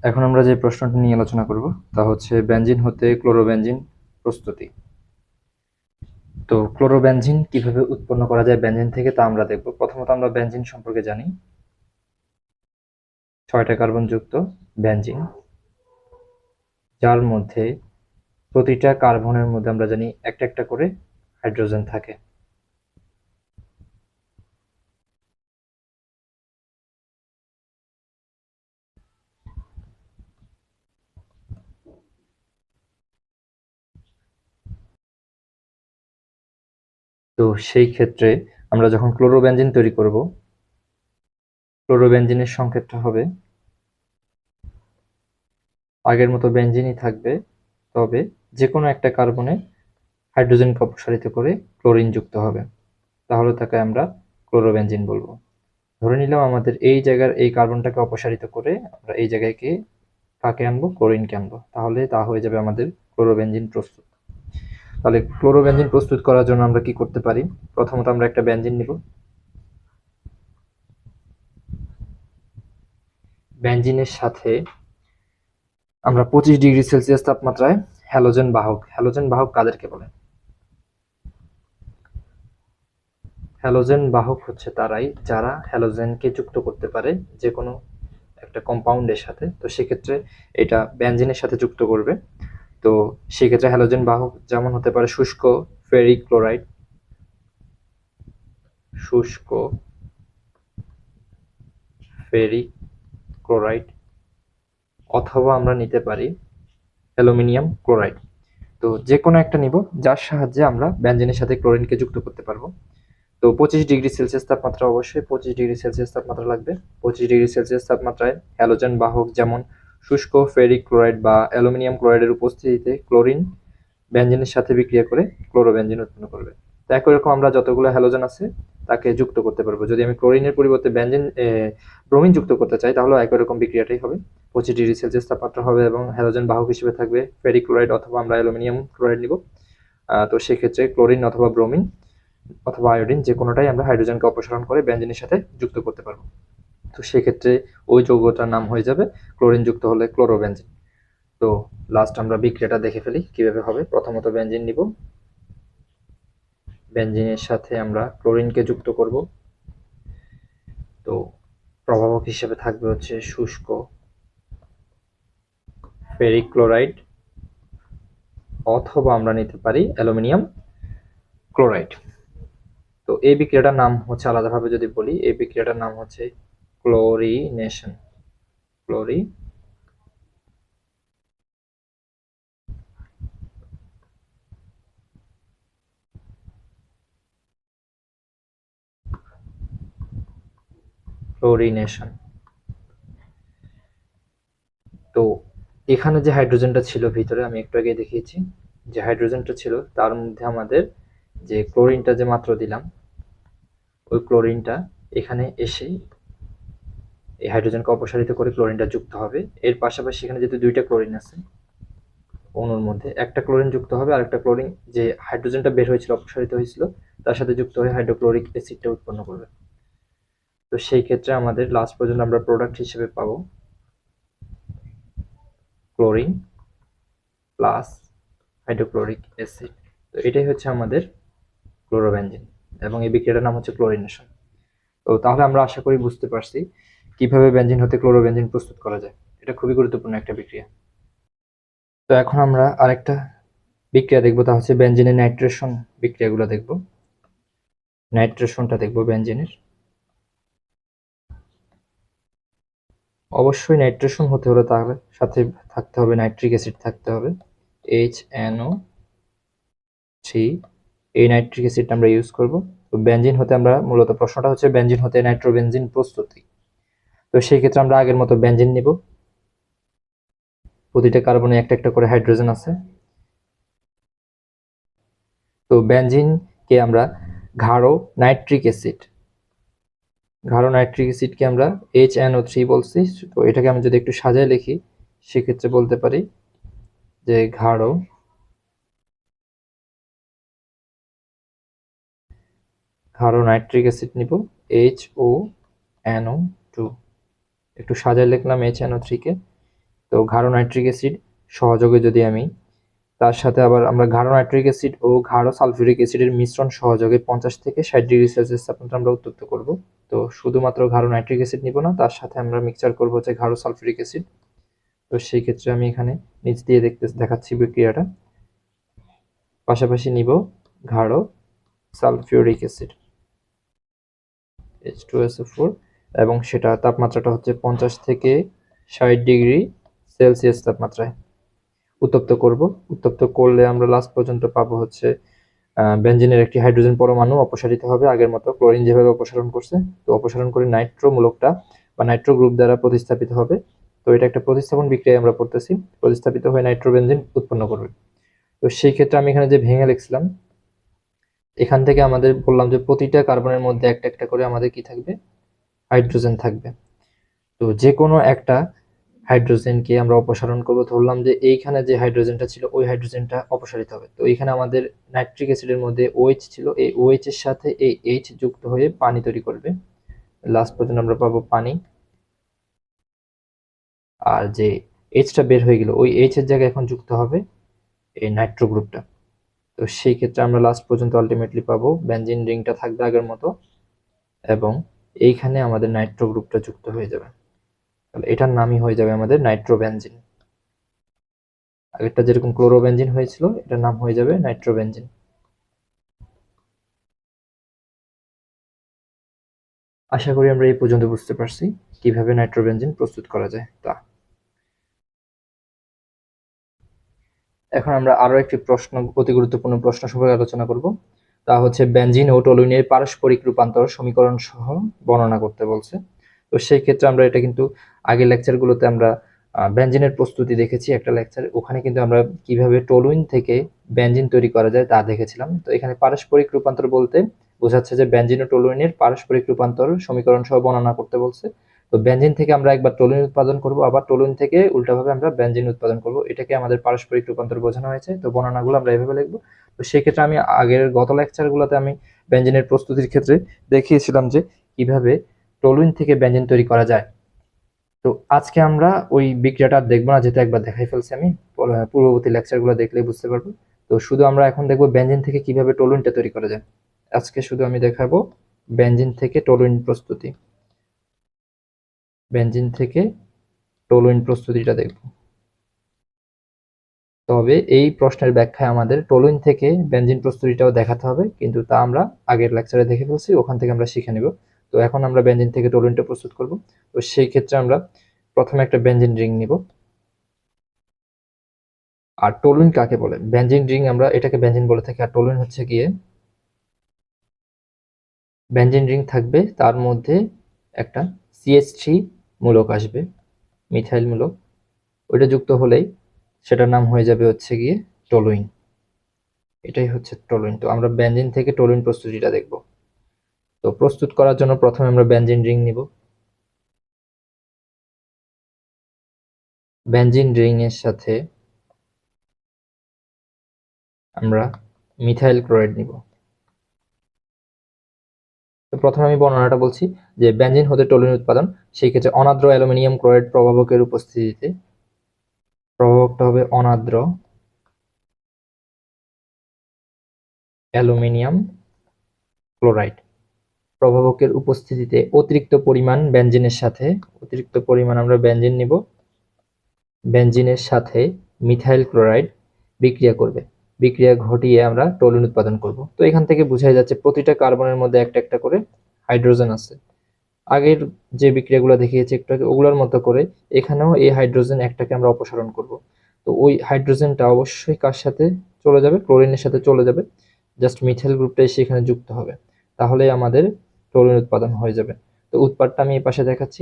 এখন আমরা যে প্রশ্নটি নিয়ে আলোচনা করব তা হচ্ছে বেনজিন হতে ক্লোরোবেনজিন প্রস্তুতি। তো ক্লোরোবেনজিন কিভাবে উৎপন্ন করা যায় বেনজিন থেকে তা আমরা দেখব। প্রথমত আমরা বেনজিন সম্পর্কে জানি। 6টা কার্বন যুক্ত বেনজিন, যার মধ্যে প্রতিটা কার্বনের মধ্যে আমরা জানি একটা একটা করে হাইড্রোজেন থাকে। তো সেই ক্ষেত্রে আমরা যখন ক্লোরোবেনজিন তৈরি করব, ক্লোরোবেনজিনের সংকেতটা হবে আগের মতো বেনজিনই থাকবে, তবে যে কোনো একটা কার্বনে হাইড্রোজেনকে অপসারিত করে ক্লোরিন যুক্ত হবে, তাহলে তাকে আমরা ক্লোরোবেনজিন বলবো। ধরে নিলাম আমাদের এই জায়গার এই কার্বনটাকে অপসারিত করে আমরা এই জায়গায় কাকে আনবো, ক্লোরিনকে আনবো, তাহলে তা হয়ে যাবে আমাদের ক্লোরোবেনজিন প্রস্তুত। তাহলে ক্লোরোবেনজিন প্রস্তুত করার জন্য আমরা কি করতে পারি? প্রথমত আমরা একটা বেনজিন নিব। বেনজিনের সাথে আমরা 25°C তাপমাত্রায় হ্যালোজেন বাহক, হ্যালোজেন বাহক কাদেরকে বলে? হ্যালোজেন বাহক হচ্ছে তারাই যারা হ্যালোজেনকে যুক্ত করতে পারে যে কোনো একটা কম্পাউন্ডের সাথে। তো সেক্ষেত্রে এটা বেনজিনের সাথে যুক্ত করবে। তো সেক্ষেত্রে হ্যালোজেন বাহক যেমন হতে পারে শুষ্ক ফেরিক ক্লোরাইড, শুষ্ক ফেরিক ক্লোরাইড, অথবা আমরা নিতে পারি অ্যালুমিনিয়াম ক্লোরাইড। তো যে কোনো একটা নিব যার সাহায্যে আমরা বেনজিনের সাথে ক্লোরিনকে যুক্ত করতে পারবো। তো 25°C তাপমাত্রা, অবশ্যই 25°C তাপমাত্রা লাগবে। 25°C তাপমাত্রায় হ্যালোজেন বাহক যেমন শুষ্ক ফেরিক ক্লোরাইড বা অ্যালুমিনিয়াম ক্লোরাইডের উপস্থিতিতে ক্লোরিন বেনজিনের সাথে বিক্রিয়া করে ক্লোরোবেনজিন উৎপন্ন করবে। তো একই রকম আমরা যতগুলো হ্যালোজেন আছে তাকে যুক্ত করতে পারবো। যদি আমি ক্লোরিনের পরিবর্তে ব্রোমিন যুক্ত করতে চাই, তাহলে একই রকম বিক্রিয়াটাই হবে। 25°C তাপমাত্রা হবে এবং হ্যালোজেন বাহক হিসেবে থাকবে ফেরিক ক্লোরাইড অথবা আমরা অ্যালুমিনিয়াম ক্লোরাইড নিব। তো সেক্ষেত্রে ক্লোরিন অথবা ব্রোমিন অথবা আয়োডিন যে কোনোটাই আমরা হাইড্রোজেনকে অপসারণ করে বেনজিনের সাথে যুক্ত করতে পারবো। তো সেক্ষেত্রে ওই যৌগটার নাম হয়ে যাবে ক্লোরিন যুক্ত হলে ক্লোরোবেনজিন। তো লাস্ট আমরা বিক্রিয়াটা দেখে ফেলি কিভাবে হবে। প্রথমত বেনজিন নিব, বেনজিনের সাথে আমরা ক্লোরিনকে যুক্ত করব। তো প্রভাবক হিসেবে থাকবে হচ্ছে শুষ্ক ফেরিক ক্লোরাইড অথবা আমরা নিতে পারি অ্যালুমিনিয়াম ক্লোরাইড। তো এই বিক্রিয়াটার নাম হচ্ছে, আলাদাভাবে যদি বলি, এই বিক্রিয়াটার নাম হচ্ছে ক্লোরিনেশন। ক্লোরিনেশন। তো এখানে যে হাইড্রোজেনটা ছিল ভিতরে, আমি একটু আগে দেখিয়েছি, যে হাইড্রোজেনটা ছিল তার মধ্যে আমাদের যে ক্লোরিনটা যে মাত্র দিলাম, ওই ক্লোরিনটা এখানে এসে এই হাইড্রোজেনকে অপসারিত করে ক্লোরিনটা যুক্ত হবে। এর পাশাপাশি এখানে যেহেতু দুইটা ক্লোরিন আছে অণুর মধ্যে, একটা ক্লোরিন যুক্ত হবে আর একটা ক্লোরিন যে হাইড্রোজেনটা বের হয়েছিল অপসারিত হয়েছিল তার সাথে যুক্ত হয়ে হাইড্রোক্লোরিক অ্যাসিডটা উৎপন্ন করবে। তো সেই ক্ষেত্রে আমাদের লাস্ট পর্যন্ত আমরা প্রোডাক্ট হিসেবে পাবো ক্লোরিন প্লাস হাইড্রোক্লোরিক অ্যাসিড। তো এটাই হচ্ছে আমাদের ক্লোরোবেনজিন এবং এই বিক্রিয়াটার নাম হচ্ছে ক্লোরিনেশন। তো তাহলে আমরা আশা করি বুঝতে পারছি কিভাবে বেনজিন হতে ক্লোরোবেনজিন প্রস্তুত করা যায়। এটা খুবই গুরুত্বপূর্ণ একটা বিক্রিয়া। তো এখন আমরা আরেকটা বিক্রিয়া দেখবো, তা হচ্ছে বেনজিনের নাইট্রেশন বিক্রিয়াগুলো দেখব। নাইট্রেশনটা দেখব বেনজিনের। অবশ্যই নাইট্রেশন হতে হলে তাহলে সাথে থাকতে হবে নাইট্রিক অ্যাসিড, থাকতে হবে HNO3। এই নাইট্রিক অ্যাসিডটা আমরা ইউজ করব। তো বেনজিন হতে আমরা মূলত, প্রশ্নটা হচ্ছে বেনজিন হতে নাইট্রোবেনজিন প্রস্তুতি। তো সেই ক্ষেত্রে আমরা আগের মতো বেনজিন নিব। প্রতিটা কার্বনে একটা একটা করে হাইড্রোজেন আছে। তো বেনজিনকে আমরা গাঢ় নাইট্রিক অ্যাসিডকে আমরা HNO3 বলছি। তো এটাকে আমি যদি একটু সাজায় লিখি সেক্ষেত্রে বলতে পারি যে গাঢ় নাইট্রিক অ্যাসিড নিব HONO2। একটু সাজায় লিখলাম HNO3 কে তো গাঢ় নাইট্রিক অ্যাসিড সহযোগে যদি আমি তার সাথে আবার আমরা গাঢ় নাইট্রিক অ্যাসিড ও গাঢ় সালফিউরিক অ্যাসিডের মিশ্রণ সহযোগে 50 থেকে 60 ডিগ্রি সেলসিয়াস তাপমাত্রা আমরা উত্তপ্ত করব। তো শুধুমাত্র গাঢ় নাইট্রিক অ্যাসিড নিব না, তার সাথে আমরা মিক্সচার করব হচ্ছে গাঢ় সালফিউরিক অ্যাসিড। তো সেই ক্ষেত্রে আমি এখানে নিচ দিয়ে দেখাচ্ছি বিক্রিয়াটা। পাশাপাশি নিব গাঢ় সালফিউরিক অ্যাসিড H2SO4 এবং সেটা তাপমাত্রাটা হচ্ছে 50 থেকে 60 ডিগ্রি সেলসিয়াস তাপমাত্রায় উত্তপ্ত করব। উত্তপ্ত করলে আমরা লাস্ট পর্যন্ত পাবো হচ্ছে বেনজিনের একটি হাইড্রোজেন পরমাণু অপসারিত হবে, আগের মতো ক্লোরিন যেভাবে অপসারণ করছে। তো অপসারণ করে নাইট্রো মূলকটা বা নাইট্রো গ্রুপ দ্বারা প্রতিস্থাপিত হবে। তো এটা একটা প্রতিস্থাপন বিক্রিয়া আমরা করতেছি, প্রতিস্থাপিত হয়ে নাইট্রোবেনজিন উৎপন্ন করবে। তো সেই ক্ষেত্রে আমি এখানে যে ভেঙে লিখছিলাম, এখান থেকে আমাদের বললাম যে প্রতিটা কার্বনের মধ্যে একটা একটা করে আমাদের কি থাকবে, হাইড্রোজেন থাকবে। তো যে কোনো একটা হাইড্রোজেনকে আমরা অপসারণ করব, ধরলাম যে এইখানে যে হাইড্রোজেনটা ছিল ওই হাইড্রোজেনটা অপসারিত হবে। তো এইখানে আমাদের নাইট্রিক অ্যাসিডের মধ্যে OH ছিল, এই OH এর সাথে এই H যুক্ত হয়ে পানি তৈরি করবে, লাস্ট পর্যন্ত আমরা পাবো পানি। আর যে Hটা বের হয়ে গেল ওই H এর জায়গায় এখন যুক্ত হবে এই নাইট্রো গ্রুপটা। তো সেই ক্ষেত্রে আমরা লাস্ট পর্যন্ত আলটিমেটলি পাবো বেনজিন রিংটা থাকবে আগের মতো এবং এইখানে আমাদের নাইট্রো গ্রুপটা যুক্ত হয়ে যাবে। তাহলে এটার নামই হয়ে যাবে আমাদের নাইট্রোবেনজিন। আগেরটা যেরকম ক্লোরোবেনজিন হয়েছিল, এটার নাম হয়ে যাবে নাইট্রোবেনজিন। আশা করি আমরা এই পর্যন্ত বুঝতে পারছি কিভাবে নাইট্রোবেনজিন প্রস্তুত করা যায়। তা এখন আমরা আরো একটি প্রশ্ন, অতি গুরুত্বপূর্ণ প্রশ্ন সম্পর্কে আলোচনা করব। তা হচ্ছে বেনজিন ও টলুইনের পারস্পরিক রূপান্তর সমীকরণ সহ বর্ণনা করতে বলছে। তো সেই ক্ষেত্রে আমরা এটা কিন্তু আগের লেকচারগুলোতে আমরা বেনজিনের প্রস্তুতি দেখেছি একটা লেকচার, ওখানে কিন্তু আমরা কিভাবে টলুইন থেকে বেনজিন তৈরি করা যায় তা দেখেছিলাম। তো এখানে পারস্পরিক রূপান্তর বলতে বোঝাচ্ছে যে বেনজিন ও টলুইনের পারস্পরিক রূপান্তর সমীকরণ সহ বর্ণনা করতে বলছে। তো বেনজিন থেকে আমরা একবার টলুইন উৎপাদন করব, আবার টলুইন থেকে উল্টাভাবে আমরা বেনজিন উৎপাদন করব, এটাকে আমাদের পারস্পরিক রূপান্তর বোঝানো হয়েছে। তো বর্ণনাগুলো আমরা এভাবে লিখবো। তো সেই ক্ষেত্রে আমি আগের গত লেকচারগুলোতে আমি বেনজিনের প্রস্তুতির ক্ষেত্রে দেখিয়েছিলাম যে কিভাবে টলুইন থেকে বেনজিন তৈরি করা যায়। তো আজকে আমরা ওই বিক্রিয়াটা দেখবো না, যেহেতু একবার দেখাই ফেলছি আমি, পূর্ববর্তী লেকচারগুলো দেখলেই বুঝতে পারবো। তো শুধু আমরা এখন দেখবো বেনজিন থেকে কিভাবে টলুইনটা তৈরি করা যায়। আজকে শুধু আমি দেখাবো বেনজিন থেকে টলুইন প্রস্তুতি, বেনজিন থেকে টলুইন প্রস্তুতিটা দেখব। তবে এই প্রশ্নের ব্যাখ্যায় আমাদের টলুইন থেকে বেনজিন প্রস্তুতিটাও দেখাতে হবে, কিন্তু তা আমরা আগের লেকচারে দেখে ফেলছি, ওখান থেকে আমরা শিখে নেব। তো এখন আমরা বেনজিন থেকে টলুইনটা প্রস্তুত করব। তো সেই ক্ষেত্রে আমরা প্রথমে একটা বেনজিন রিং নিব। আর টলুইন কাকে বলে? বেনজিন রিং আমরা এটাকে বেনজিন বলে থাকি, আর টলুইন হচ্ছে গিয়ে বেনজিন রিং থাকবে, তার মধ্যে একটা CH3 মূলক আসবে, মিথাইল মূলক, ওইটা যুক্ত হলেই সেটার নাম হয়ে যাবে হচ্ছে গিয়ে টলুইন। এটাই হচ্ছে টলুইন। তো আমরা বেনজিন থেকে টলুইন প্রস্তুতিটা দেখব। তো প্রস্তুত করার জন্য প্রথমে আমরা বেনজিন রিং নিব। বেনজিন রিং এর সাথে আমরা মিথাইল ক্লোরাইড নিব। তো প্রথমে আমি বর্ণনাটা বলছি যে বেনজিন হতে টলুইন উৎপাদন, সেই ক্ষেত্রে অনাদ্র অ্যালুমিনিয়াম ক্লোরাইড প্রভাবকের উপস্থিতিতে, প্রভাবকটা হবে অনাদ্র অ্যালুমিনিয়াম ক্লোরাইড, প্রভাবকের উপস্থিতিতে অতিরিক্ত পরিমাণ বেনজিনের সাথে, অতিরিক্ত পরিমাণ আমরা বেনজিন নিব, বেনজিনের সাথে মিথাইল ক্লোরাইড বিক্রিয়া করবে, বিক্রিয়া ঘটিয়ে আমরা টলুইন উৎপাদন করব। তো এখান থেকে বোঝাই যাচ্ছে প্রতিটা কার্বনের মধ্যে একটা একটা করে হাইড্রোজেন আছে। আগের যে বিক্রিয়াগুলো দেখিয়েছি একটু আগে ওগুলোর মতো করে এখানেও এই হাইড্রোজেন একটাকে আমরা অপসারণ করব। তো ওই হাইড্রোজেনটা অবশ্যই কার সাথে চলে যাবে? ক্লোরিনের সাথে চলে যাবে, জাস্ট মিথাইল গ্রুপটা এসে এখানে যুক্ত হবে, তাহলেই আমাদের টলুইন উৎপাদন হয়ে যাবে। তো উৎপাদটা আমি এই পাশে দেখাচ্ছি,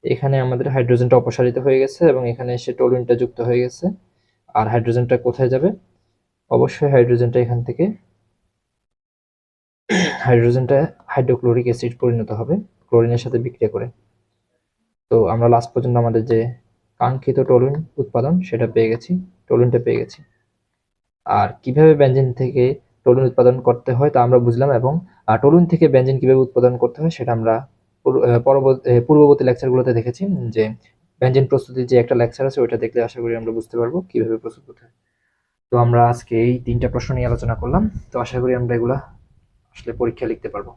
এখানে আমাদের হাইড্রোজেনটা অপসারিত হয়ে গেছে এবং এখানে এসে টলুইনটা যুক্ত হয়ে গেছে। আর হাইড্রোজেনটা কোথায় যাবে? অবশ্যই হাইড্রোজেনটা এখান থেকে, হাইড্রোজেনটা হাইড্রোক্লোরিক অ্যাসিড পরিণত হবে ক্লোরিনের সাথে বিক্রিয়া করে। তো আমরা লাস্ট পর্যন্ত আমাদের যে কাঙ্ক্ষিত টলুইন উৎপাদন সেটা পেয়ে গেছি, টলুইনটা পেয়ে গেছি। আর কিভাবে বেনজিন থেকে টলুইন উৎপাদন করতে হয় তা আমরা বুঝলাম, এবং টলুইন থেকে বেনজিন কিভাবে উৎপাদন করতে হয় সেটা আমরা পূর্ববর্তী লেকচারগুলোতে দেখেছি, যে ব্যঞ্জন প্রস্তুতির যে একটা লেকচার আছে ওইটা দেখলে আশা করি আমরা বুঝতে পারবো কিভাবে প্রস্তুত করতে হয়। তো আমরা আজকে এই 3টা প্রশ্ন নিয়ে আলোচনা করলাম। তো আশা করি আমরা এগুলা আসলে পরীক্ষায় লিখতে পারবো।